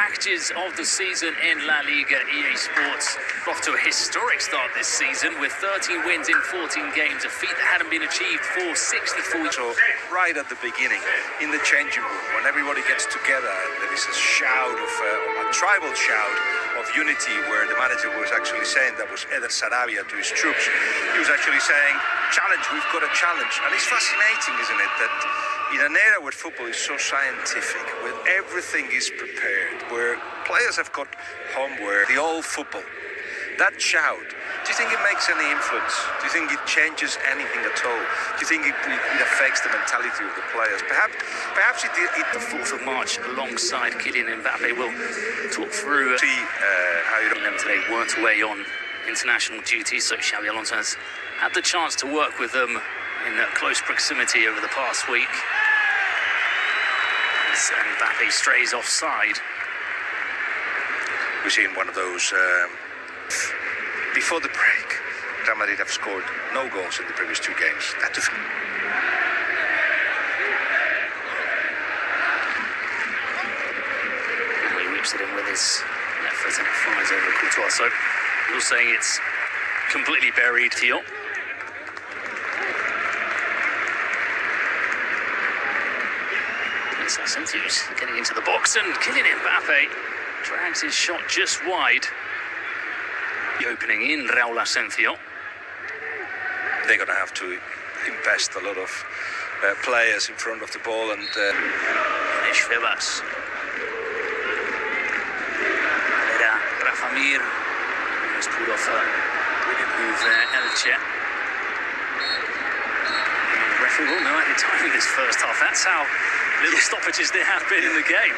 packages of the season in La Liga. EA Sports off to a historic start this season with 13 wins in 14 games, a feat that hadn't been achieved for 64 years. So right at the beginning, in the changing room, when everybody gets together, there is a shout of a tribal shout of unity, where the manager was actually saying, that was Eder Sarabia to his troops. He was actually saying, challenge, we've got a challenge. And it's fascinating, isn't it, that in an era where football is so scientific, where everything is prepared, where players have got homework, the old football, that shout, do you think it makes any influence? Do you think it changes anything at all? Do you think it affects the mentality of the players? Perhaps it the 4th of March, alongside Kylian Mbappe, will talk through see how you them today weren't away on international duty, so Xabi Alonso has had the chance to work with them in close proximity over the past week. As Mbappe strays offside. We're seeing one of those. Before the break, Real Madrid have scored no goals in the previous 2 games. He whips it in with his left foot and it flies over Courtois. So you're saying it's completely buried here. Asensio's getting into the box, and Kylian Mbappe drags his shot just wide. The opening in Raúl Asensio. They're going to have to invest a lot of players in front of the ball and Febas. Rafa Mir was pulled off with Elche. The referee will know added time in this first half. That's how little stoppages there have been in the game.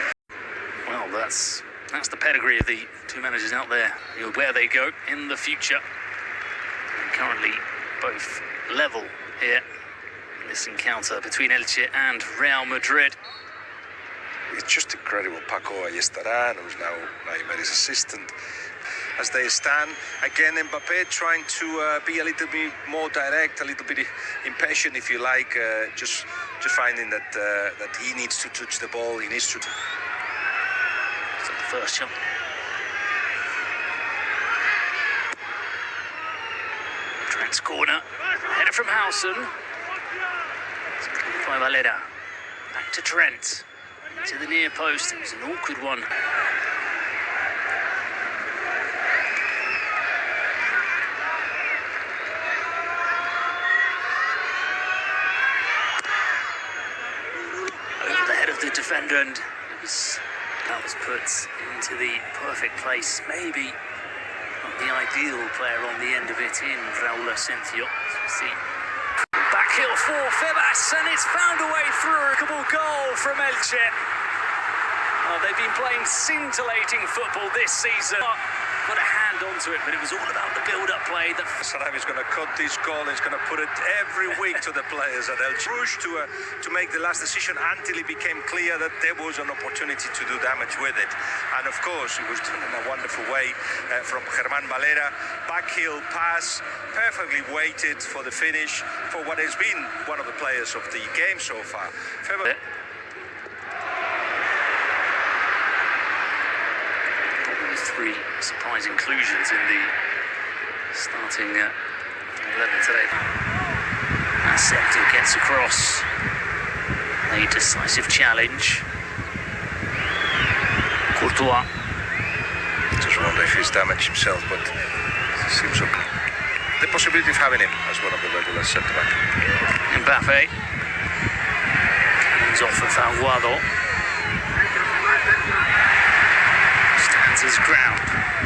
Well, that's the pedigree of the 2 managers out there, where they go in the future. And currently both level here in this encounter between Elche and Real Madrid. It's just incredible. Paco Ayestarán, who's now Neymar's assistant, as they stand. Again, Mbappe trying to be a little bit more direct, a little bit impatient, if you like, just finding that he needs to touch the ball. He needs to. So the first shot. Trent's corner. Header from Howson. It's cleared by Valera. Back to Trent. To the near post. It was an awkward one. Over the head of the defender, and that was put into the perfect place. Maybe not the ideal player on the end of it in Raúl Asensio. See. Back heel for Febas, and it's found a way through. A goal from Elche. They've been playing scintillating football this season. Got a hand onto it, but it was all about the build-up play. Sarabia is going to cut this goal. He's going to put it every week to the players at Elche. Pushed to make the last decision until it became clear that there was an opportunity to do damage with it. And of course, it was done in a wonderful way from Germán Valera. Backheel pass, perfectly weighted for the finish for what has been one of the players of the game so far. Three surprise inclusions in the starting 11 today. Asensio gets across. A decisive challenge. Courtois. Just wonder if he's damaged himself, but it seems okay. The possibility of having him as one of the regular centre-back. Mbappe. Cannons off of Aguado. Stands his ground.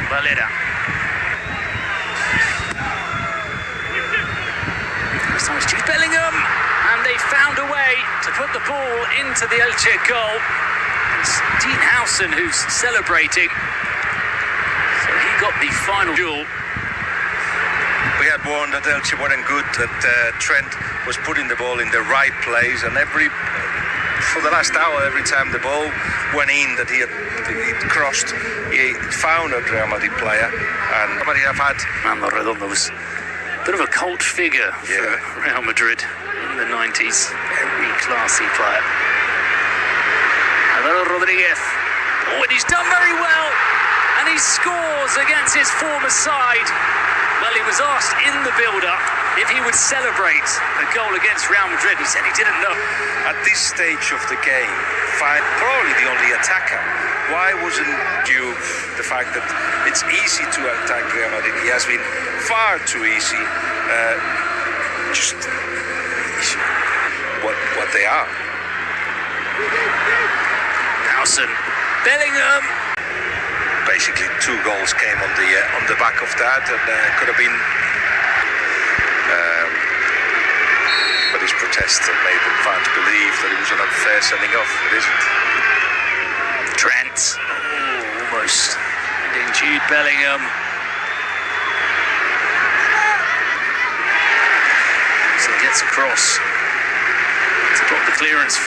Valera. This time it's Jude Bellingham. And they found a way to put the ball into the Elche goal. It's Dean Howson who's celebrating. So he got the final duel. We had warned that Elche weren't good, that Trent was putting the ball in the right place, and for the last hour, every time the ball went in that he crossed, he found a Real Madrid player, and Real Madrid have had. Mando Redondo was a bit of a cult figure for Real Madrid in the 90s. Very classy player. Alvaro Rodriguez Oh, and he's done very well. And he scores against his former side. Well, he was asked in the build-up if he would celebrate a goal against Real Madrid. He said he didn't know. At this stage of the game, probably the only attacker. Why wasn't due the fact that it's easy to attack Real Madrid? He has been far too easy. Just what they are. Howson, Bellingham. Basically, 2 goals came on the back of that, and could have been. But his protest made the fans believe that it was an unfair sending off. It isn't. Trent, almost hitting Jude Bellingham. So he gets across to block the clearance.